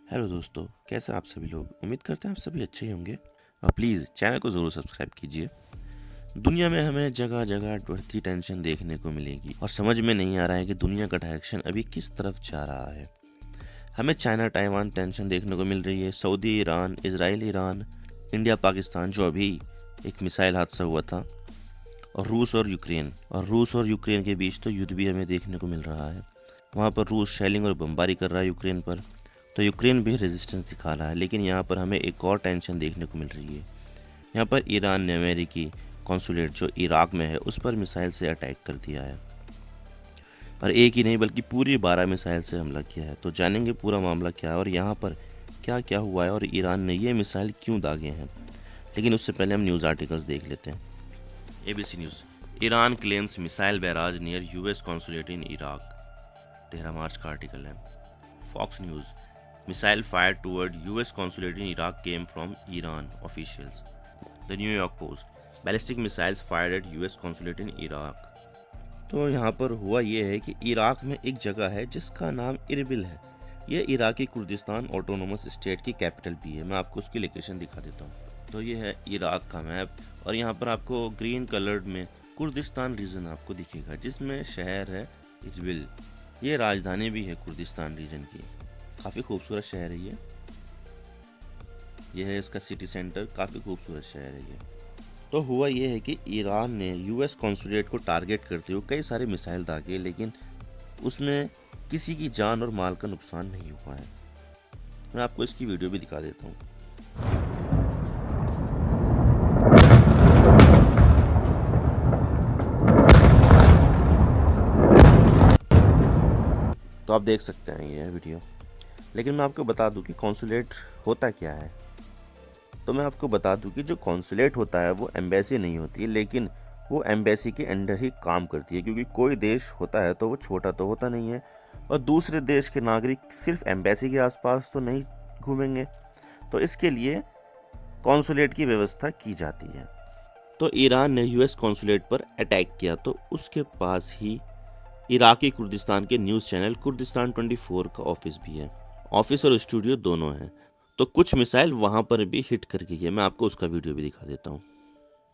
Hello दोस्तों, कैसे आप सभी लोग। उम्मीद करते हैं आप सभी अच्छे ही होंगे और प्लीज़ चैनल को ज़रूर सब्सक्राइब कीजिए। दुनिया में हमें जगह जगह बढ़ती टेंशन देखने को मिलेगी और समझ में नहीं आ रहा है कि दुनिया का डायरेक्शन अभी किस तरफ जा रहा है। हमें चाइना ताइवान टेंशन देखने को मिल रही है, Saudi Iran, Israel Iran, India Pakistan जो अभी एक मिसाइल हादसा हुआ था, और रूस और यूक्रेन के बीच तो युद्ध भी हमें देखने को मिल रहा है। वहाँ पर रूस शेलिंग और बमबारी कर रहा है यूक्रेन पर, तो यूक्रेन भी रेजिस्टेंस दिखा रहा है। लेकिन यहाँ पर हमें एक और टेंशन देखने को मिल रही है। यहाँ पर ईरान ने अमेरिकी कॉन्सुलेट जो इराक में है उस पर मिसाइल से अटैक कर दिया है, और एक ही नहीं बल्कि पूरी 12 मिसाइल से हमला किया है। तो जानेंगे पूरा मामला क्या है और यहाँ पर क्या क्या हुआ है और ईरान ने ये मिसाइल क्यों दागे हैं। लेकिन उससे पहले हम न्यूज़ आर्टिकल्स देख लेते हैं। ABC news, Iran claims missile barrage near US consulate in Iraq, 13 March का आर्टिकल है। Fox news, missile fire toward US consulate in Iraq came from Iran officials. The New York post, ballistic missiles fired at US consulate in Iraq. तो यहाँ पर हुआ ये है कि Iraq में एक जगह है जिसका नाम इरबिल है। ये इराकी कुर्दिस्तान ऑटोनोमस स्टेट की कैपिटल भी है। मैं आपको उसकी लोकेशन दिखा देता हूँ। तो ये है इराक का मैप, और यहाँ पर आपको ग्रीन कलर्ड में कुर्दिस्तान रीजन आपको दिखेगा जिसमें शहर है इरबिल। ये राजधानी भी है कुर्दिस्तान रीजन की। काफ़ी खूबसूरत शहर है ये है इसका सिटी सेंटर। काफ़ी खूबसूरत शहर है ये। तो हुआ ये है कि ईरान ने US कॉन्सुलेट को टारगेट करते हुए कई सारे मिसाइल दागे, लेकिन उसमें किसी की जान और माल का नुकसान नहीं हुआ है। मैं आपको इसकी वीडियो भी दिखा देता हूँ। तो आप देख सकते हैं ये वीडियो। लेकिन मैं आपको बता दूं कि कॉन्सुलेट होता क्या है। तो मैं आपको बता दूं कि जो कॉन्सुलेट होता है वो एम्बेसी नहीं होती, लेकिन वो एम्बेसी के अंडर ही काम करती है, क्योंकि कोई देश होता है तो वो छोटा तो होता नहीं है, और दूसरे देश के नागरिक सिर्फ एम्बेसी के आसपास तो नहीं घूमेंगे। तो इसके लिए कॉन्सुलेट की व्यवस्था की जाती है। तो ईरान ने US कॉन्सुलेट पर अटैक किया, तो उसके पास ही इराकी कुर्दिस्तान के न्यूज़ चैनल कुर्दिस्तान 24 का ऑफिस भी है। ऑफिस और स्टूडियो दोनों हैं। तो कुछ मिसाइल वहाँ पर भी हिट कर गई है। मैं आपको उसका वीडियो भी दिखा देता हूँ।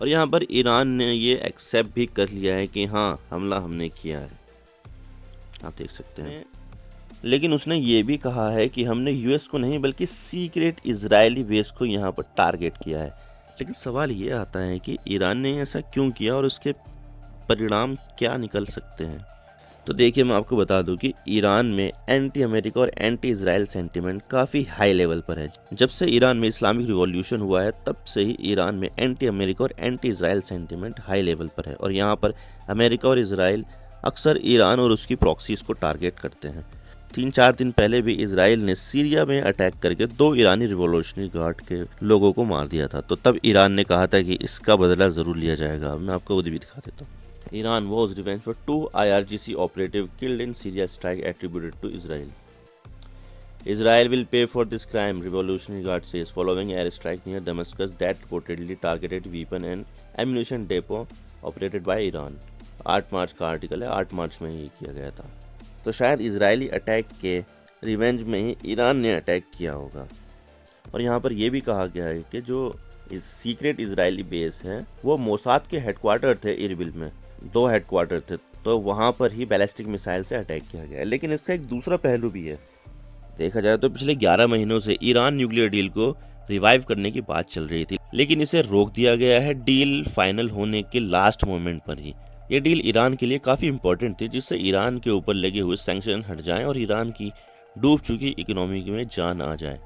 और यहाँ पर ईरान ने ये एक्सेप्ट भी कर लिया है कि हाँ, हमला हमने किया है। आप देख सकते हैं। लेकिन उसने ये भी कहा है कि हमने US को नहीं बल्कि सीक्रेट इजरायली बेस को यहाँ पर टारगेट किया है। लेकिन सवाल ये आता है कि ईरान ने ऐसा क्यों किया और उसके परिणाम क्या निकल सकते हैं। तो देखिए, मैं आपको बता दूं कि ईरान में एंटी अमेरिका और एंटी इजराइल सेंटिमेंट काफ़ी हाई लेवल पर है। जब से ईरान में इस्लामिक रिवॉल्यूशन हुआ है तब से ही ईरान में एंटी अमेरिका और anti Israel sentiment high level पर है, और यहाँ पर अमेरिका और इजराइल अक्सर ईरान और उसकी प्रॉक्सीज को टारगेट करते हैं। 3-4 दिन पहले भी इजराइल ने सीरिया में अटैक करके 2 ईरानी रिवॉल्यूशनरी गार्ड के लोगों को मार दिया था। तो तब ईरान ने कहा था कि इसका बदला ज़रूर लिया जाएगा। मैं आपको वो भी दिखा देता हूँ। Iran was revenge for 2 IRGC operative killed in Syria strike attributed to Israel. Israel will pay for this crime, Revolutionary Guard says, following air strike near Damascus that reportedly targeted weapon and ammunition depot operated by Iran. 8 मार्च का article है। 8 मार्च में ये किया गया था। तो शायद Israeli attack के रिवेंज में ही ईरान ने अटैक किया होगा। और यहाँ पर यह भी कहा गया है कि जो इस सीक्रेट इजरायली बेस है वो मोसाद के हेडक्वार्टर थे इरबिल में। 2 हेडक्वार्टर थे, तो वहाँ पर ही बैलिस्टिक मिसाइल से अटैक किया गया है। लेकिन इसका एक दूसरा पहलू भी है। देखा जाए तो पिछले 11 महीनों से ईरान न्यूक्लियर डील को रिवाइव करने की बात चल रही थी, लेकिन इसे रोक दिया गया है डील फाइनल होने के लास्ट मोमेंट पर ही। ये डील ईरान के लिए काफ़ी इंपॉर्टेंट थी, जिससे ईरान के ऊपर लगे हुए सैंक्शन हट जाएं और ईरान की डूब चुकी इकोनॉमी में जान आ जाए।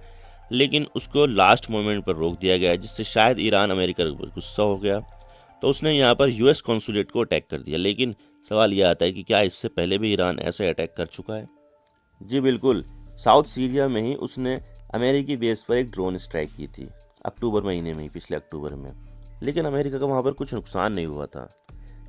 लेकिन उसको लास्ट मोमेंट पर रोक दिया गया, जिससे शायद ईरान अमेरिका पर गुस्सा हो गया। तो उसने यहाँ पर यूएस कॉन्सुलेट को अटैक कर दिया। लेकिन सवाल यह आता है कि क्या इससे पहले भी ईरान ऐसे अटैक कर चुका है? जी बिल्कुल, साउथ सीरिया में ही उसने अमेरिकी बेस पर एक ड्रोन स्ट्राइक की थी अक्टूबर महीने में ही, पिछले अक्टूबर में। लेकिन अमेरिका का वहाँ पर कुछ नुकसान नहीं हुआ था।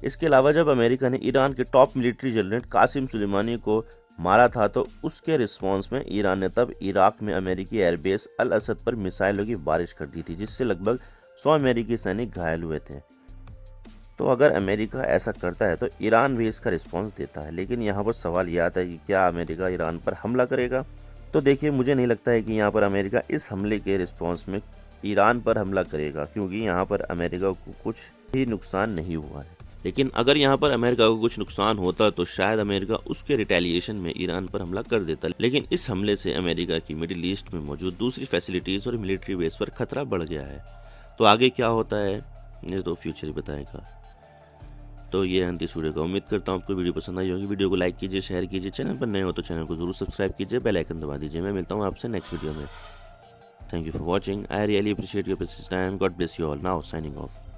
इसके अलावा जब अमेरिका ने ईरान के top military general Qasem Soleimani को मारा था तो उसके रिस्पॉन्स में ईरान ने तब इराक में अमेरिकी एयरबेस अल असद पर मिसाइलों की बारिश कर दी थी, जिससे लगभग 100 अमेरिकी सैनिक घायल हुए थे। तो अगर अमेरिका ऐसा करता है तो ईरान भी इसका रिस्पॉन्स देता है। लेकिन यहाँ पर सवाल यह आता है कि क्या अमेरिका ईरान पर हमला करेगा? तो देखिए, मुझे नहीं लगता है कि यहाँ पर अमेरिका इस हमले के रिस्पॉन्स में ईरान पर हमला करेगा, क्योंकि यहाँ पर अमेरिका को कुछ भी नुकसान नहीं हुआ है। लेकिन अगर यहाँ पर अमेरिका को कुछ नुकसान होता तो शायद अमेरिका उसके रिटेलिएशन में ईरान पर हमला कर देता। लेकिन इस हमले से अमेरिका की मिडिल ईस्ट में मौजूद दूसरी फैसिलिटीज़ और मिलिट्री बेस पर खतरा बढ़ गया है। तो आगे क्या होता है ये तो फ्यूचर ही बताएगा। तो ये अंत इस वीडियो का। उम्मीद करता हूँ आपको वीडियो पसंद आई होगी। वीडियो को लाइक कीजिए, शेयर कीजिए। चैनल पर नए हो तो चैनल को जरूर सब्सक्राइब कीजिए, बेल आइकन दबा दीजिए। मैं मिलता हूँ आपसे नेक्स्ट वीडियो में। Thank you for watching. I really appreciate your precious time. God bless you all. Now signing off.